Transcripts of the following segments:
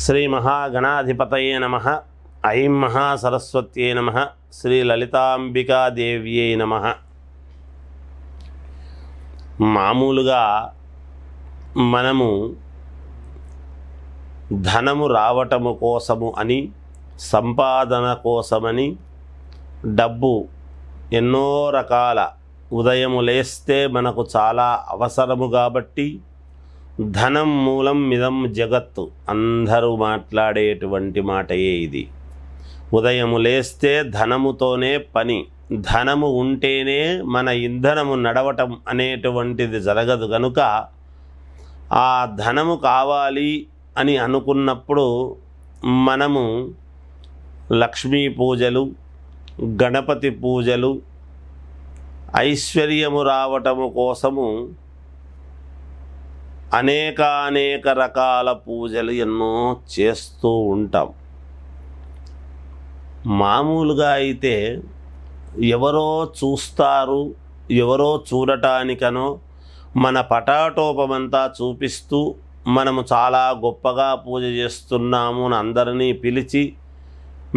శ్రీ మహాగణాధిపతయే నమః. ఐం మహాసరస్వత్యై నమః. శ్రీ లలితాంబికాదేవ్యై నమః. మామూలుగా మనము ధనము రావటము కోసము అని, సంపాదన కోసమని డబ్బు ఎన్నో రకాల ఉదయము లేస్తే మనకు చాలా అవసరము కాబట్టి ధనం మూలం మిదం జగత్తు అందరూ మాట్లాడేటువంటి మాటయే ఇది. ఉదయము లేస్తే ధనముతోనే పని, ధనము ఉంటేనే మన ఇంధనము నడవటం అనేటువంటిది జరగదు. కనుక ఆ ధనము కావాలి అని అనుకున్నప్పుడు మనము లక్ష్మీ పూజలు, గణపతి పూజలు, ఐశ్వర్యము రావటము కోసము అనేక రకాల పూజలు ఎన్నో చేస్తూ ఉంటాం. మామూలుగా అయితే ఎవరో చూస్తారు, ఎవరో చూడటానికనో మన పటాటోపమంతా చూపిస్తూ మనము చాలా గొప్పగా పూజ చేస్తున్నాము అని అందరినీ పిలిచి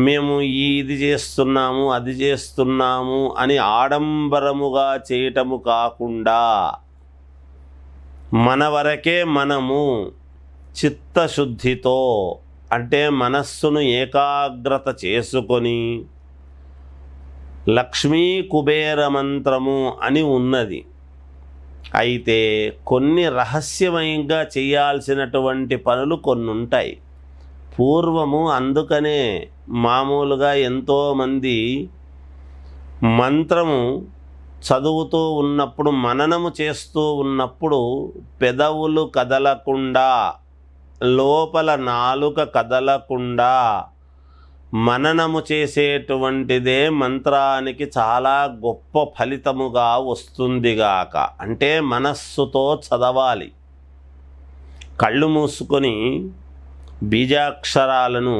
మేము ఇది చేస్తున్నాము అది చేస్తున్నాము అని ఆడంబరముగా చేయటము కాకుండా మన వరకే మనము చిత్తశుద్ధితో, అంటే మనస్సును ఏకాగ్రత చేసుకొని లక్ష్మీ కుబేర మంత్రము అని ఉన్నది. అయితే కొన్ని రహస్యమయంగా చేయాల్సినటువంటి పనులు కొన్ని ఉంటాయి. పూర్వము అందుకనే మామూలుగా ఎంతోమంది మంత్రము చదువుతూ ఉన్నప్పుడు, మననము చేస్తూ ఉన్నప్పుడు పెదవులు కదలకుండా, లోపల నాలుక కదలకుండా మననము చేసేటువంటిదే మంత్రానికి చాలా గొప్ప ఫలితముగా వస్తుందిగాక. అంటే మనస్సుతో చదవాలి. కళ్ళు మూసుకొని బీజాక్షరాలను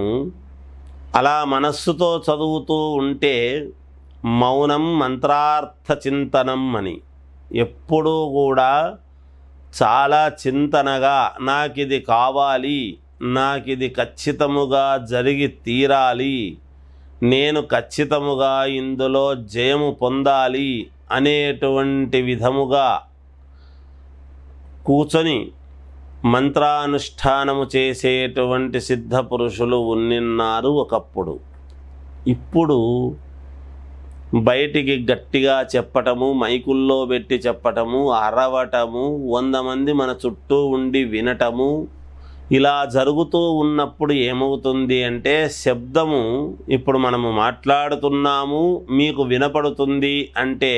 అలా మనస్సుతో చదువుతూ ఉంటే మౌనం మంత్రార్థ చింతనం అని, ఎప్పుడూ కూడా చాలా చింతనగా నాకిది కావాలి, నాకిది ఖచ్చితముగా జరిగి తీరాలి, నేను ఖచ్చితముగా ఇందులో జయము పొందాలి అనేటువంటి విధముగా కూర్చొని మంత్రానుష్ఠానము చేసేటువంటి సిద్ధ పురుషులు ఉన్నిన్నారు ఒకప్పుడు. ఇప్పుడు బయటికి గట్టిగా చెప్పటము, మైకుల్లో పెట్టి చెప్పటము, అరవటము, 100 మంది మన చుట్టూ ఉండి వినటము, ఇలా జరుగుతూ ఉన్నప్పుడు ఏమవుతుంది అంటే శబ్దము, ఇప్పుడు మనము మాట్లాడుతున్నాము మీకు వినపడుతుంది అంటే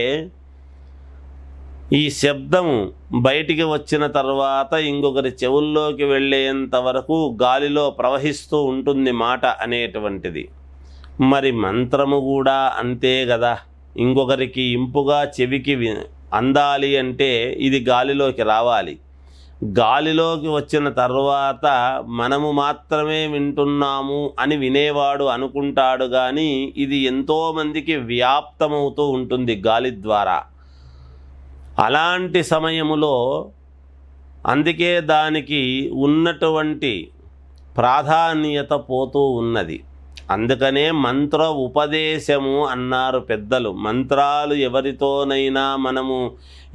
ఈ శబ్దము బయటికి వచ్చిన తర్వాత ఇంకొకరి చెవుల్లోకి వెళ్ళేంత వరకు గాలిలో ప్రవహిస్తూ ఉంటుంది మాట అనేటువంటిది. మరి మంత్రము కూడా అంతే కదా. ఇంకొకరికి ఇంపుగా చెవికి అందాలి అంటే ఇది గాలిలోకి రావాలి. గాలిలోకి వచ్చిన తర్వాత మనము మాత్రమే వింటున్నాము అని వినేవాడు అనుకుంటాడు, కానీ ఇది ఎంతోమందికి వ్యాప్తమవుతూ ఉంటుంది గాలి ద్వారా. అలాంటి సమయములో అందుకే దానికి ఉన్నటువంటి ప్రాధాన్యత పోతూ ఉన్నది. అందుకనే మంత్ర ఉపదేశము అన్నారు పెద్దలు. మంత్రాలు ఎవరితోనైనా మనము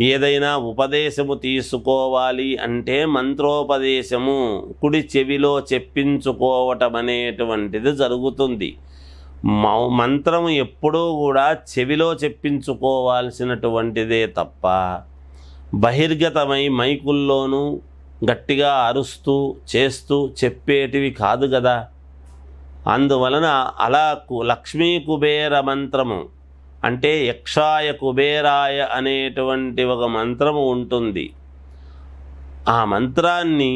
ఏదైనా ఉపదేశము తీసుకోవాలి అంటే మంత్రోపదేశము కుడి చెవిలో చెప్పించుకోవటం అనేటువంటిది జరుగుతుంది. మంత్రము ఎప్పుడూ కూడా చెవిలో చెప్పించుకోవాల్సినటువంటిదే తప్ప బహిర్గతమై మైకుల్లోనూ గట్టిగా అరుస్తూ చేస్తూ చెప్పేటివి కాదు కదా. అందువలన అలా లక్ష్మీ కుబేర మంత్రము అంటే యక్షాయ కుబేరాయ అనేటువంటి ఒక మంత్రము ఉంటుంది. ఆ మంత్రాన్ని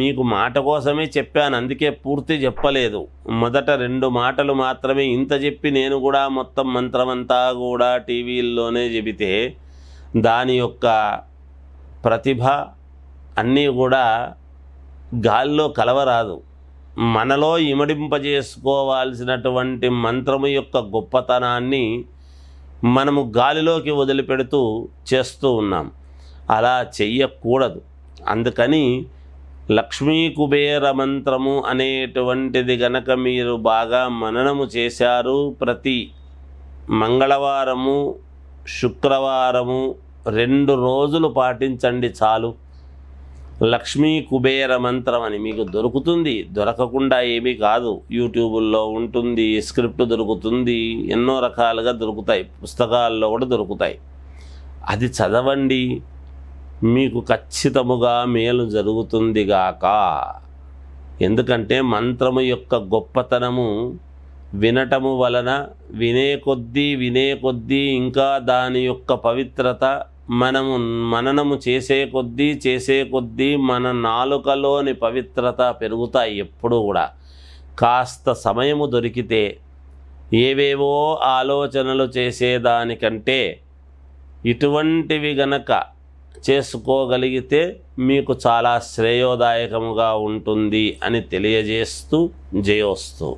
మీకు మాట కోసమే చెప్పాను, అందుకే పూర్తి చెప్పలేదు. మొదట 2 మాటలు మాత్రమే. ఇంత చెప్పి నేను కూడా మొత్తం మంత్రమంతా కూడా టీవీల్లోనే చెబితే దాని యొక్క ప్రతిభ అన్నీ కూడా గాల్లో కలవరాదు. మనలో ఇమడింపజేసుకోవాల్సినటువంటి మంత్రము యొక్క గొప్పతనాన్ని మనము గాలిలోకి వదిలిపెడుతూ చేస్తూ ఉన్నాం. అలా చెయ్యకూడదు. అందుకని లక్ష్మీ కుబేర మంత్రము అనేటువంటిది గనక మీరు బాగా మననము చేశారు, ప్రతి మంగళవారము శుక్రవారము 2 రోజులు పాటించండి చాలు. లక్ష్మీ కుబేర మంత్రం అని మీకు దొరుకుతుంది, దొరకకుండా ఏమీ కాదు. యూట్యూబుల్లో ఉంటుంది, స్క్రిప్ట్ దొరుకుతుంది, ఎన్నో రకాలుగా దొరుకుతాయి, పుస్తకాల్లో కూడా దొరుకుతాయి. అది చదవండి, మీకు ఖచ్చితముగా మేలు జరుగుతుంది గాక. ఎందుకంటే మంత్రము యొక్క గొప్పతనము వినటము వలన వినే కొద్దీ ఇంకా దాని యొక్క పవిత్రత మనము మననము చేసే కొద్దీ మన నాలుకలోని పవిత్రత పెరుగుతాయి. ఎప్పుడూ కూడా కాస్త సమయము దొరికితే ఏవేవో ఆలోచనలు చేసేదానికంటే ఇటువంటివి గనక చేసుకోగలిగితే మీకు చాలా శ్రేయోదాయకముగా ఉంటుంది అని తెలియజేస్తూ జయోస్తు.